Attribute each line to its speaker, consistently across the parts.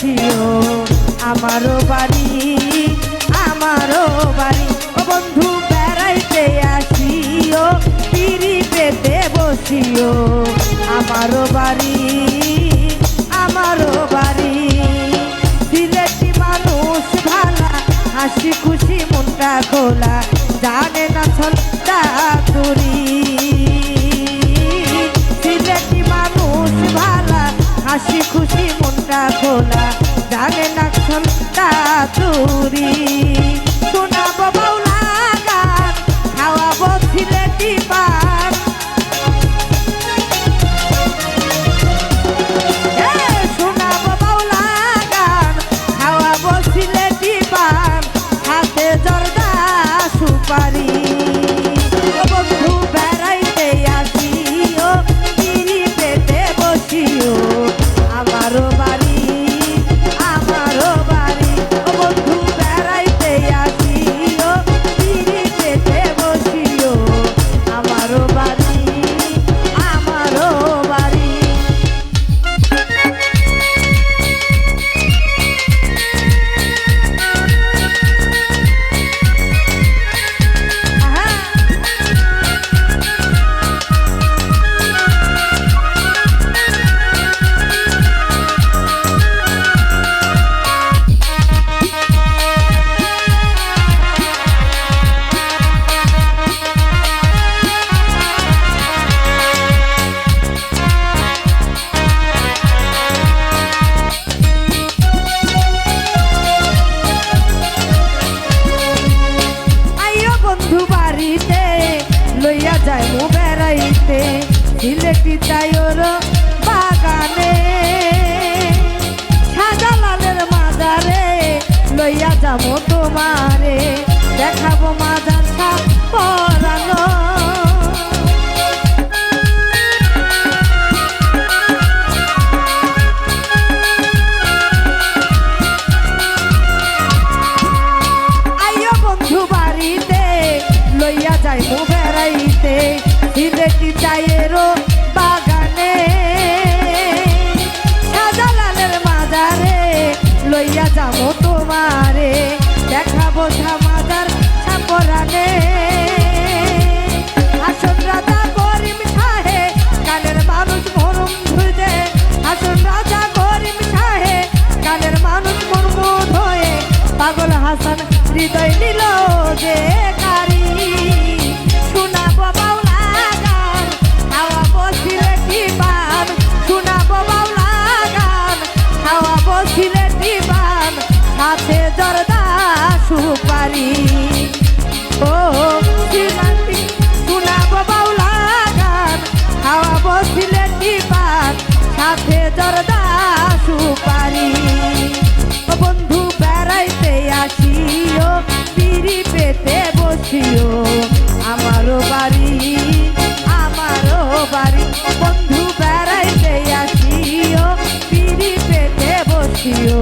Speaker 1: বসিও আমারও বাড়ি আমারও বাড়ি ও বন্ধু বেড়াইতে আসিও পিড়ি পেতে বসিও আমারও বাড়ি আমারও বাড়ি সিলেটি মানুষ ভালা হাসি খুশি মনটা খোলা জানে না ছলটা তুরি সিলেটি মানুষ ভালা হাসি খুশি মনটা খোলা জানে না ছলটা তুরি শোনাবো বাউলা গান খাওয়াবো সিলেটি পান শোনাবো বাউলা গান খাওয়াবো সিলেটি পান হাতে জর্দা সুপারি ও বন্ধু বেড়াইতে আসিও পিড়ি পেতে বসিও আমারও বাড়ি আমারও বাড়ি ও বন্ধু বেড়াইতে আসিও পিড়ি পেতে বসিও আমারও বাড়ি আমারও বাড়ি বন্ধু বাড়িতে লইয়া যাইমু বেড়াইতে সিলেটি তাইর বাগানে শাহজালালের মাজারে লইয়া যাবো তোমারে দেখাবো মাজার সাপ পরানো বন্ধু বাড়িতে লইয়া যাইমু বেড়াইতে সিলেটি চায়ের বাগানে শাহজালালের মাজারে লইয়া যাবো তোমারে দেখাবো মাজার ছাপরানে হাসন রাজা করিম শাহে কানের মানুষ মরম ধুইতে হাসন রাজা করিম শাহে কানের মানুষ মর্ম ধয়ে পাগল হাসান হৃদয় নিল যে কারি শোনাবো বাউলা গান খাওয়াবো সিলেটি পান শোনাবো বাউলা গান খাওয়াবো সিলেটি পান সাথে জর্দা সুপারি ও সিলেটি শোনাবো বাউলা গান খাওয়াবো সিলেটি পান সাথে জর্দা সুপারি ও বন্ধু বেড়াইতে আসিও পিড়ি পেতে বসিও আমারও বাড়ি আমারও বাড়ি বন্ধু বেড়াইতে আসিও পিড়ি পেতে বসিও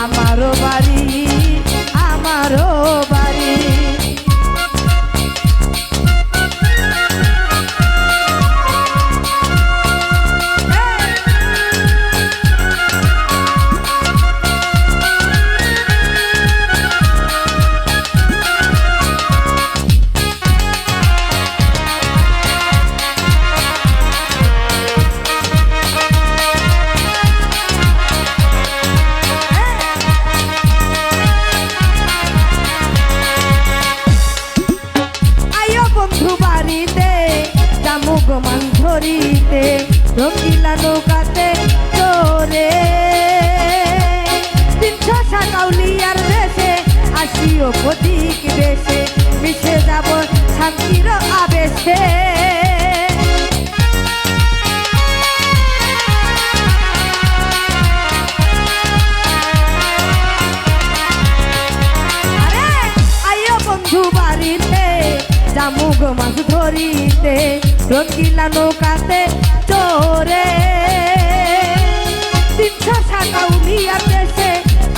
Speaker 1: আমারও বাড়ি আমারও বাড়ি মান ধরিতে রঙিলা নৌকাতে চোরে 300 কাউলিয়ার দেশে আসিও প্রতীক দেশে মিশে যাব শান্তির আবেশে বন্ধু বাড়িতে জামুগ মাছ ধরিতে রঙিলা নৌকাতে চোরে 300 কাউলিয়ার দেশে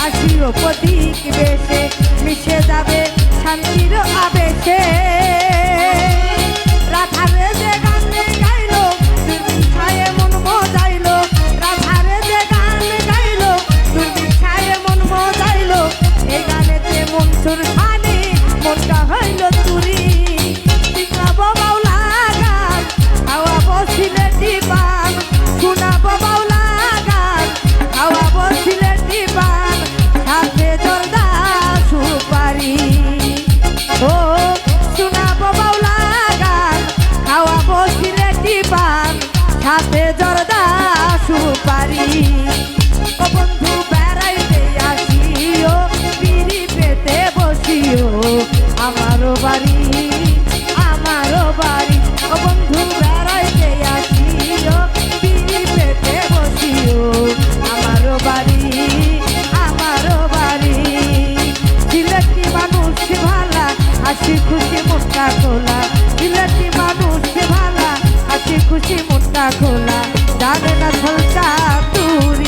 Speaker 1: আসিও প্রতীক বেশে মিশে যাবে শান্তির আবেশে রাধারে যে গান গাইলো দুর্বিন ছায়ে মন মজাইলো রাধারে যে গান গাইলো দুর্বিন হাতে জর্দা সুপারি ও বন্ধু বেড়াইতে আসিও বিড়ি পেতে বসিও আমারও বাড়ি ও বন্ধু বেড়াইতে আসিও বিড়ি পেতে বসিও আমারও বাড়ি সিলেটি মানুষ ভালা হাসি খুশি মুখটা খোলা সিলেটি মানুষ ভালা হাসি খুশি মুখটা খোলা জানে না ছলটা তুরি